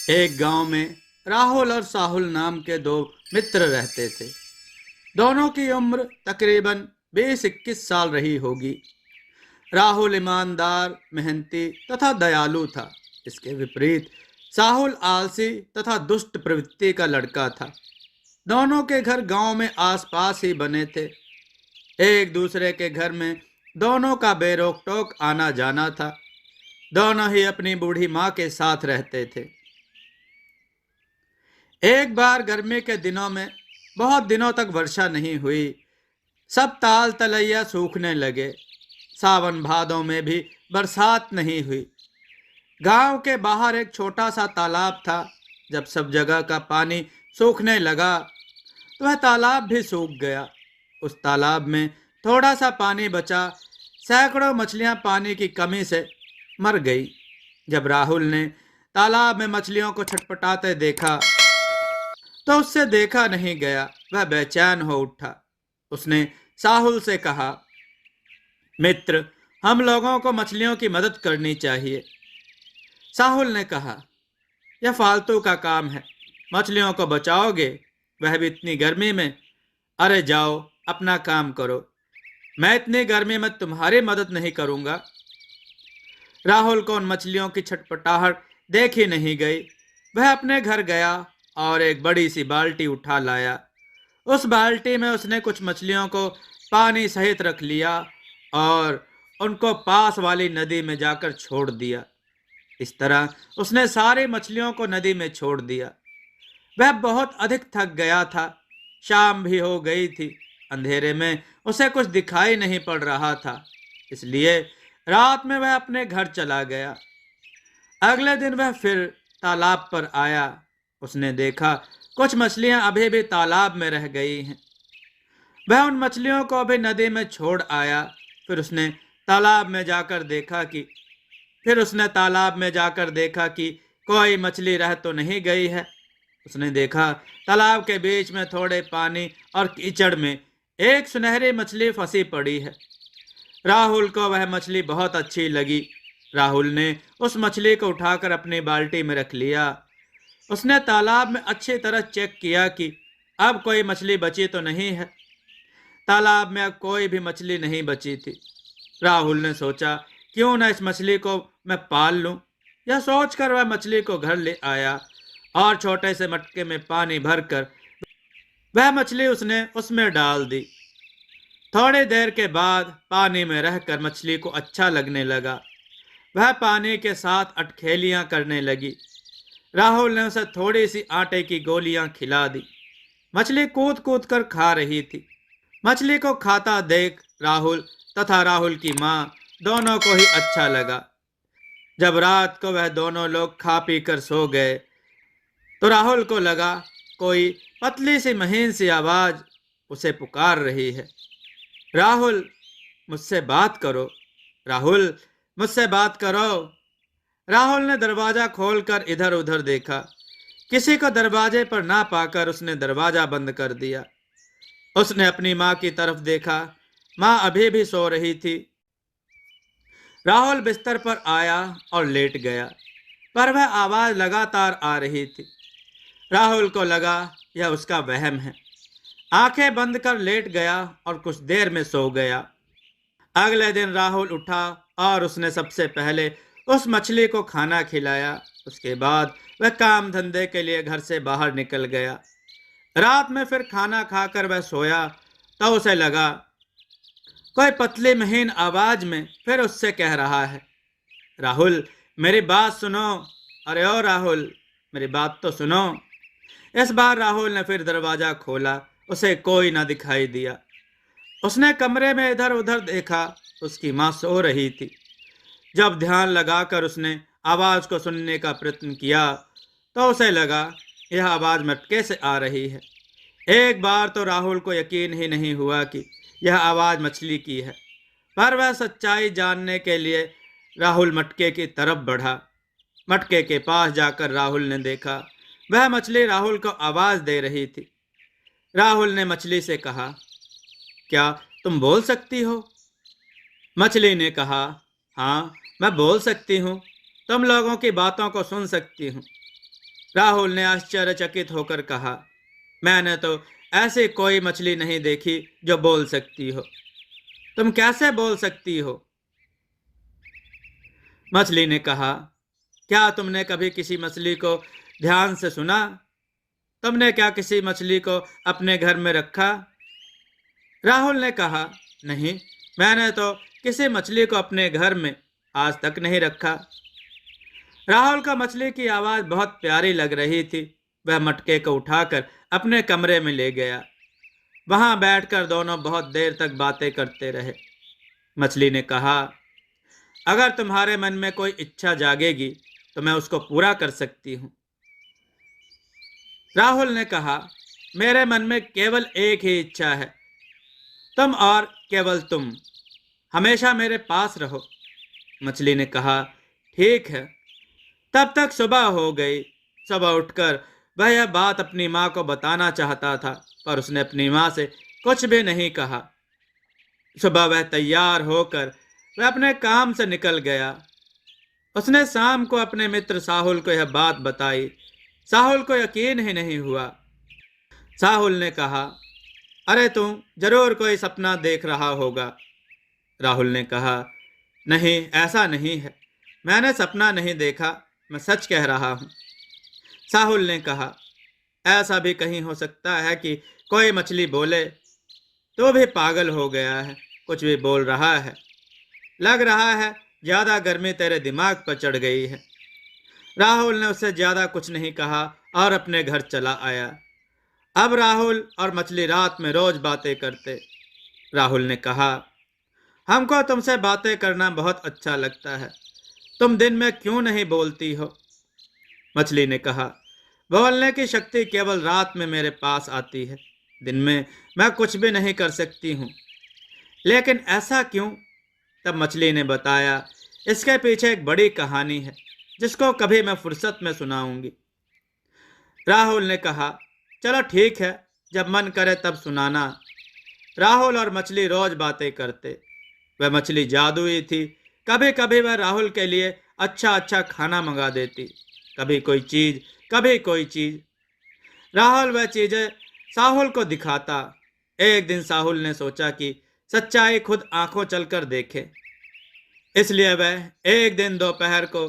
एक गांव में राहुल और साहुल नाम के दो मित्र रहते थे। दोनों की उम्र तकरीबन 20-21 साल रही होगी। राहुल ईमानदार, मेहनती तथा दयालु था। इसके विपरीत साहुल आलसी तथा दुष्ट प्रवृत्ति का लड़का था। दोनों के घर गांव में आसपास ही बने थे। एक दूसरे के घर में दोनों का बेरोक टोक आना जाना था। दोनों ही अपनी बूढ़ी माँ के साथ रहते थे। एक बार गर्मी के दिनों में बहुत दिनों तक वर्षा नहीं हुई। सब ताल तलैया सूखने लगे। सावन भादों में भी बरसात नहीं हुई। गांव के बाहर एक छोटा सा तालाब था। जब सब जगह का पानी सूखने लगा तो वह तालाब भी सूख गया। उस तालाब में थोड़ा सा पानी बचा। सैकड़ों मछलियां पानी की कमी से मर गई। जब राहुल ने तालाब में मछलियों को छटपटाते देखा तो उससे देखा नहीं गया। वह बेचैन हो उठा। उसने साहुल से कहा, मित्र, हम लोगों को मछलियों की मदद करनी चाहिए। साहुल ने कहा, यह फालतू का काम है। मछलियों को बचाओगे, वह भी इतनी गर्मी में? अरे जाओ, अपना काम करो। मैं इतनी गर्मी में तुम्हारी मदद नहीं करूंगा। राहुल को उन मछलियों की छटपटाहट देखी नहीं गई। वह अपने घर गया और एक बड़ी सी बाल्टी उठा लाया। उस बाल्टी में उसने कुछ मछलियों को पानी सहित रख लिया और उनको पास वाली नदी में जाकर छोड़ दिया। इस तरह उसने सारी मछलियों को नदी में छोड़ दिया। वह बहुत अधिक थक गया था। शाम भी हो गई थी। अंधेरे में उसे कुछ दिखाई नहीं पड़ रहा था। इसलिए रात में वह अपने घर चला गया। अगले दिन वह फिर तालाब पर आया। उसने देखा कुछ मछलियां अभी भी तालाब में रह गई हैं। वह उन मछलियों को अभी नदी में छोड़ आया। फिर उसने तालाब में जाकर देखा कि कोई मछली रह तो नहीं गई है। उसने देखा तालाब के बीच में थोड़े पानी और कीचड़ में एक सुनहरी मछली फंसी पड़ी है। राहुल को वह मछली बहुत अच्छी लगी। राहुल ने उस मछली को उठाकर अपनी बाल्टी में रख लिया। उसने तालाब में अच्छी तरह चेक किया कि अब कोई मछली बची तो नहीं है। तालाब में अब कोई भी मछली नहीं बची थी। राहुल ने सोचा, क्यों न इस मछली को मैं पाल लूं। यह सोचकर वह मछली को घर ले आया और छोटे से मटके में पानी भरकर वह मछली उसने उसमें डाल दी। थोड़ी देर के बाद पानी में रहकर मछली को अच्छा लगने लगा। वह पानी के साथ अटखेलियां करने लगी। राहुल ने उसे थोड़ी सी आटे की गोलियां खिला दी। मछली कूद कूद कर खा रही थी। मछली को खाता देख राहुल तथा राहुल की माँ दोनों को ही अच्छा लगा। जब रात को वह दोनों लोग खा पी कर सो गए तो राहुल को लगा कोई पतली सी महीन सी आवाज उसे पुकार रही है। राहुल, मुझसे बात करो। राहुल, मुझसे बात करो। राहुल ने दरवाजा खोलकर इधर उधर देखा। किसी को दरवाजे पर ना पाकर उसने दरवाजा बंद कर दिया। उसने अपनी माँ की तरफ देखा। माँ अभी भी सो रही थी। राहुल बिस्तर पर आया और लेट गया, पर वह आवाज लगातार आ रही थी। राहुल को लगा यह उसका वहम है। आंखें बंद कर लेट गया और कुछ देर में सो गया। अगले दिन राहुल उठा और उसने सबसे पहले उस मछली को खाना खिलाया। उसके बाद वह काम धंधे के लिए घर से बाहर निकल गया। रात में फिर खाना खाकर वह सोया तो उसे लगा कोई पतली महीन आवाज में फिर उससे कह रहा है, राहुल, मेरी बात सुनो। अरे ओ राहुल, मेरी बात तो सुनो। इस बार राहुल ने फिर दरवाजा खोला। उसे कोई ना दिखाई दिया। उसने कमरे में इधर उधर देखा। उसकी माँ सो रही थी। जब ध्यान लगाकर उसने आवाज को सुनने का प्रयत्न किया तो उसे लगा यह आवाज मटके से आ रही है। एक बार तो राहुल को यकीन ही नहीं हुआ कि यह आवाज मछली की है, पर वह सच्चाई जानने के लिए राहुल मटके की तरफ बढ़ा। मटके के पास जाकर राहुल ने देखा वह मछली राहुल को आवाज दे रही थी। राहुल ने मछली से कहा, क्या तुम बोल सकती हो? मछली ने कहा, हाँ, मैं बोल सकती हूँ। तुम लोगों की बातों को सुन सकती हूँ। राहुल ने आश्चर्यचकित होकर कहा, मैंने तो ऐसी कोई मछली नहीं देखी जो बोल सकती हो। तुम कैसे बोल सकती हो? मछली ने कहा, क्या तुमने कभी किसी मछली को ध्यान से सुना? तुमने क्या किसी मछली को अपने घर में रखा? राहुल ने कहा, नहीं, मैंने तो किसी मछली को अपने घर में आज तक नहीं रखा। राहुल का मछली की आवाज बहुत प्यारी लग रही थी। वह मटके को उठाकर अपने कमरे में ले गया। वहां बैठकर दोनों बहुत देर तक बातें करते रहे। मछली ने कहा, अगर तुम्हारे मन में कोई इच्छा जागेगी तो मैं उसको पूरा कर सकती हूँ। राहुल ने कहा, मेरे मन में केवल एक ही इच्छा है, तुम और केवल तुम हमेशा मेरे पास रहो। मछली ने कहा, ठीक है। तब तक सुबह हो गई। सुबह उठकर वह यह बात अपनी माँ को बताना चाहता था, पर उसने अपनी माँ से कुछ भी नहीं कहा। सुबह वह तैयार होकर वह अपने काम से निकल गया। उसने शाम को अपने मित्र साहुल को यह बात बताई। साहुल को यकीन ही नहीं हुआ। साहुल ने कहा, अरे तुम जरूर कोई सपना देख रहा होगा। राहुल ने कहा, नहीं, ऐसा नहीं है, मैंने सपना नहीं देखा, मैं सच कह रहा हूँ। साहुल ने कहा, ऐसा भी कहीं हो सकता है कि कोई मछली बोले? तो भी पागल हो गया है, कुछ भी बोल रहा है। लग रहा है ज्यादा गर्मी तेरे दिमाग पर चढ़ गई है। राहुल ने उससे ज्यादा कुछ नहीं कहा और अपने घर चला आया। अब राहुल और मछली रात में रोज बातें करते। राहुल ने कहा, हमको तुमसे बातें करना बहुत अच्छा लगता है, तुम दिन में क्यों नहीं बोलती हो? मछली ने कहा, बोलने की शक्ति केवल रात में मेरे पास आती है, दिन में मैं कुछ भी नहीं कर सकती हूँ। लेकिन ऐसा क्यों? तब मछली ने बताया, इसके पीछे एक बड़ी कहानी है जिसको कभी मैं फुर्सत में सुनाऊंगी। राहुल ने कहा, चलो ठीक है, जब मन करे तब सुनाना। राहुल और मछली रोज बातें करते। वह मछली जादुई थी। कभी कभी वह राहुल के लिए अच्छा अच्छा खाना मंगा देती, कभी कोई चीज, कभी कोई चीज। राहुल वह चीजें साहुल को दिखाता। एक दिन साहुल ने सोचा कि सच्चाई खुद आंखों चलकर देखे। इसलिए वह एक दिन दोपहर को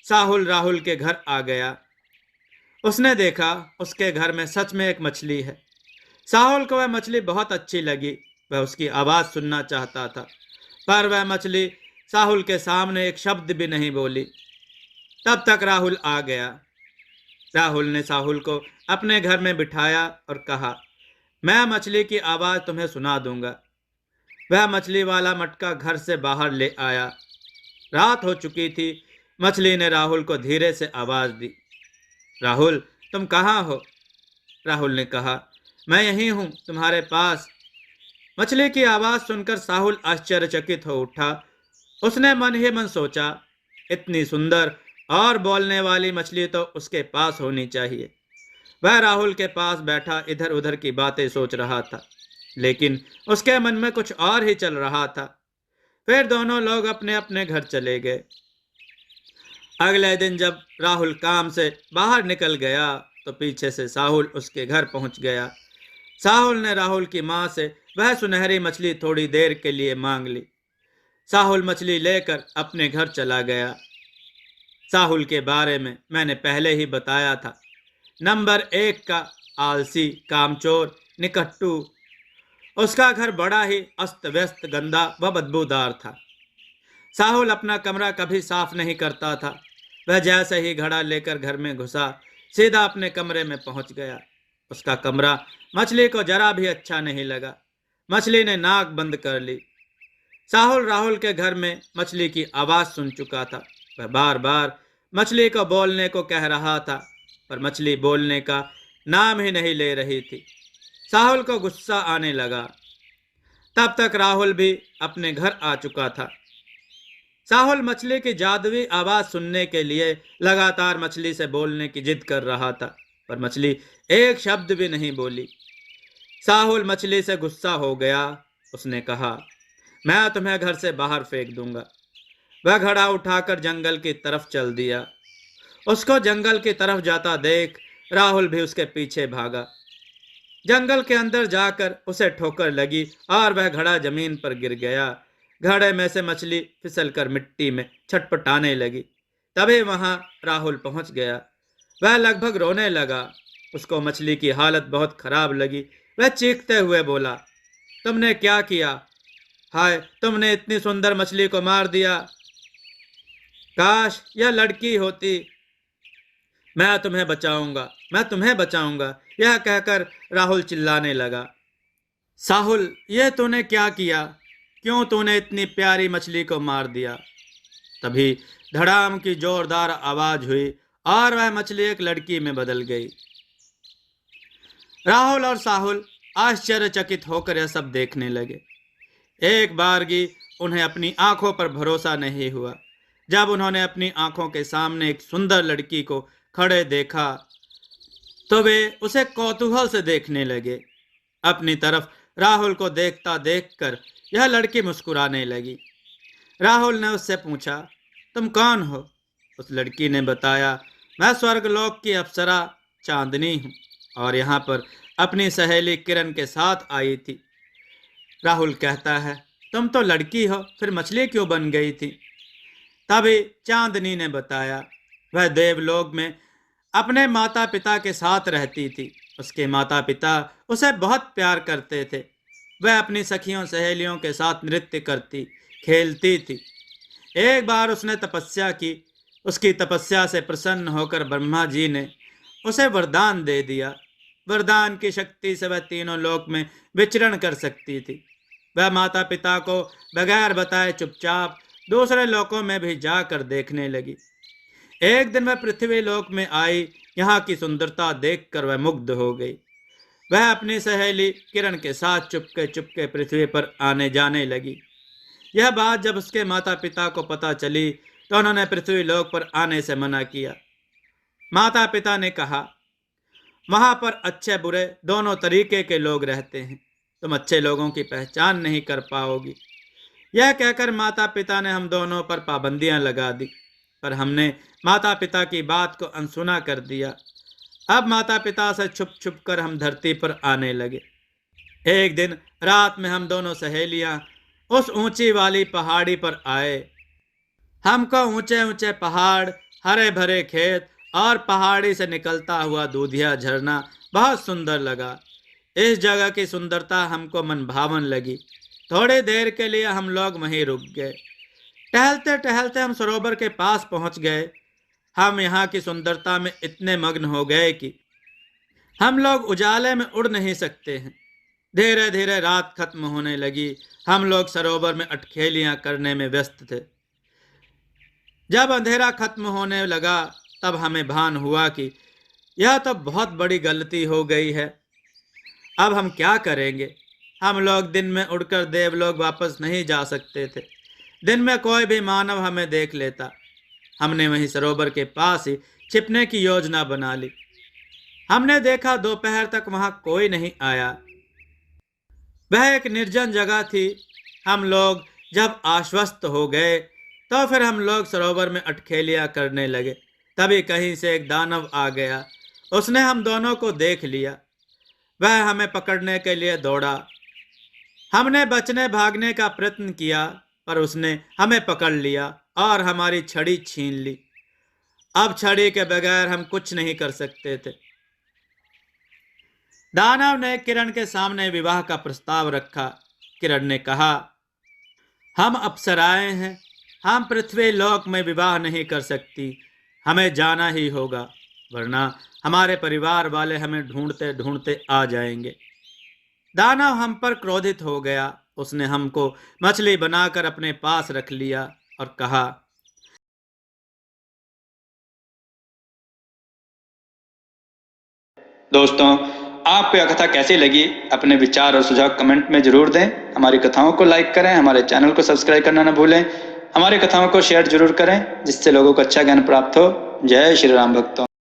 साहुल राहुल के घर आ गया। उसने देखा उसके घर में सच में एक मछली है। साहुल को वह मछली बहुत अच्छी लगी। वह उसकी आवाज सुनना चाहता था, पर वह मछली साहुल के सामने एक शब्द भी नहीं बोली। तब तक राहुल आ गया। राहुल ने साहुल को अपने घर में बिठाया और कहा, मैं मछली की आवाज तुम्हें सुना दूंगा। वह मछली वाला मटका घर से बाहर ले आया। रात हो चुकी थी। मछली ने राहुल को धीरे से आवाज दी, राहुल, तुम कहाँ हो? राहुल ने कहा, मैं यहीं हूं, तुम्हारे पास। मछली की आवाज सुनकर साहुल आश्चर्यचकित हो उठा। उसने मन ही मन सोचा, इतनी सुंदर और बोलने वाली मछली तो उसके पास होनी चाहिए। वह राहुल के पास बैठा इधर उधर की बातें सोच रहा था, लेकिन उसके मन में कुछ और ही चल रहा था। फिर दोनों लोग अपने अपने घर चले गए। अगले दिन जब राहुल काम से बाहर निकल गया तो पीछे से साहुल उसके घर पहुंच गया। साहुल ने राहुल की मां से वह सुनहरी मछली थोड़ी देर के लिए मांग ली। साहुल मछली लेकर अपने घर चला गया। साहुल के बारे में मैंने पहले ही बताया था। नंबर 1 का आलसी, कामचोर, निकट्टू। उसका घर बड़ा ही अस्त व्यस्त, गंदा व बदबूदार था। साहुल अपना कमरा कभी साफ नहीं करता था। वह जैसे ही घड़ा लेकर घर में घुसा, सीधा अपने कमरे में पहुंच गया। उसका कमरा मछली को जरा भी अच्छा नहीं लगा। मछली ने नाक बंद कर ली। साहुल राहुल के घर में मछली की आवाज सुन चुका था। वह बार बार मछली को बोलने को कह रहा था, पर मछली बोलने का नाम ही नहीं ले रही थी। साहुल को गुस्सा आने लगा। तब तक राहुल भी अपने घर आ चुका था। साहुल मछली की जादुई आवाज सुनने के लिए लगातार मछली से बोलने की जिद कर रहा था, पर मछली एक शब्द भी नहीं बोली। साहुल मछली से गुस्सा हो गया। उसने कहा, मैं तुम्हें घर से बाहर फेंक दूंगा। वह घड़ा उठाकर जंगल की तरफ चल दिया। उसको जंगल की तरफ जाता देख राहुल भी उसके पीछे भागा। जंगल के अंदर जाकर उसे ठोकर लगी और वह घड़ा जमीन पर गिर गया। घड़े में से मछली फिसलकर मिट्टी में छटपटाने लगी। तभी वहां राहुल पहुंच गया। वह लगभग रोने लगा। उसको मछली की हालत बहुत खराब लगी। वह चीखते हुए बोला, तुमने क्या किया? हाय, तुमने इतनी सुंदर मछली को मार दिया। काश यह लड़की होती। मैं तुम्हें बचाऊंगा, मैं तुम्हें बचाऊंगा, यह कहकर राहुल चिल्लाने लगा। साहुल, यह तूने क्या किया? क्यों तूने इतनी प्यारी मछली को मार दिया? तभी धड़ाम की जोरदार आवाज हुई और वह मछली एक लड़की में बदल गई। राहुल और साहुल आश्चर्यचकित होकर यह सब देखने लगे। एक बारगी उन्हें अपनी आंखों पर भरोसा नहीं हुआ। जब उन्होंने अपनी आंखों के सामने एक सुंदर लड़की को खड़े देखा तो वे उसे कौतूहल से देखने लगे। अपनी तरफ राहुल को देखता देखकर यह लड़की मुस्कुराने लगी। राहुल ने उससे पूछा, तुम कौन हो? उस लड़की ने बताया, मैं स्वर्गलोक की अप्सरा चांदनी हूँ और यहाँ पर अपनी सहेली किरण के साथ आई थी। राहुल कहता है, तुम तो लड़की हो, फिर मछली क्यों बन गई थी? तभी चांदनी ने बताया, वह देवलोक में अपने माता पिता के साथ रहती थी। उसके माता पिता उसे बहुत प्यार करते थे। वह अपनी सखियों सहेलियों के साथ नृत्य करती, खेलती थी। एक बार उसने तपस्या की। उसकी तपस्या से प्रसन्न होकर ब्रह्मा जी ने उसे वरदान दे दिया। वरदान की शक्ति से वह तीनों लोक में विचरण कर सकती थी। वह माता पिता को बगैर बताए चुपचाप दूसरे लोकों में भी जाकर देखने लगी। एक दिन वह पृथ्वी लोक में आई। यहाँ की सुंदरता देखकर वह मुग्ध हो गई। वह अपनी सहेली किरण के साथ चुपके चुपके पृथ्वी पर आने जाने लगी। यह बात जब उसके माता पिता को पता चली तो उन्होंने पृथ्वी लोक पर आने से मना किया। माता पिता ने कहा, वहां पर अच्छे बुरे दोनों तरीके के लोग रहते हैं, तुम अच्छे लोगों की पहचान नहीं कर पाओगी। यह कहकर माता पिता ने हम दोनों पर पाबंदियां लगा दी, पर हमने माता पिता की बात को अनसुना कर दिया। अब माता पिता से छुप छुप कर हम धरती पर आने लगे। एक दिन रात में हम दोनों सहेलियां उस ऊंची वाली पहाड़ी पर आए। हमको ऊंचे ऊंचे पहाड़, हरे भरे खेत और पहाड़ी से निकलता हुआ दूधिया झरना बहुत सुंदर लगा। इस जगह की सुंदरता हमको मन भावन लगी। थोड़ी देर के लिए हम लोग वहीं रुक गए। टहलते टहलते हम सरोवर के पास पहुंच गए। हम यहाँ की सुंदरता में इतने मग्न हो गए कि हम लोग उजाले में उड़ नहीं सकते हैं। धीरे धीरे रात खत्म होने लगी। हम लोग सरोवर में अटखेलियां करने में व्यस्त थे। जब अंधेरा खत्म होने लगा तब हमें भान हुआ कि यह तो बहुत बड़ी गलती हो गई है। अब हम क्या करेंगे? हम लोग दिन में उड़कर देवलोक वापस नहीं जा सकते थे। दिन में कोई भी मानव हमें देख लेता। हमने वहीं सरोवर के पास ही छिपने की योजना बना ली। हमने देखा दोपहर तक वहां कोई नहीं आया। वह एक निर्जन जगह थी। हम लोग जब आश्वस्त हो गए तो फिर हम लोग सरोवर में अटखेलियां करने लगे। तभी कहीं से एक दानव आ गया। उसने हम दोनों को देख लिया। वह हमें पकड़ने के लिए दौड़ा। हमने बचने भागने का प्रयत्न किया पर उसने हमें पकड़ लिया और हमारी छड़ी छीन ली। अब छड़ी के बगैर हम कुछ नहीं कर सकते थे। दानव ने किरण के सामने विवाह का प्रस्ताव रखा। किरण ने कहा, हम अप्सराएं हैं, हम पृथ्वी लोक में विवाह नहीं कर सकती। हमें जाना ही होगा, वरना हमारे परिवार वाले हमें ढूंढते ढूंढते आ जाएंगे। दानव हम पर क्रोधित हो गया। उसने हमको मछली बनाकर अपने पास रख लिया और कहा, दोस्तों, आपको यह कथा कैसी लगी? अपने विचार और सुझाव कमेंट में जरूर दें। हमारी कथाओं को लाइक करें, हमारे चैनल को सब्सक्राइब करना न भूलें। हमारी कथाओं को शेयर जरूर करें जिससे लोगों को अच्छा ज्ञान प्राप्त हो। जय श्री राम भक्तों।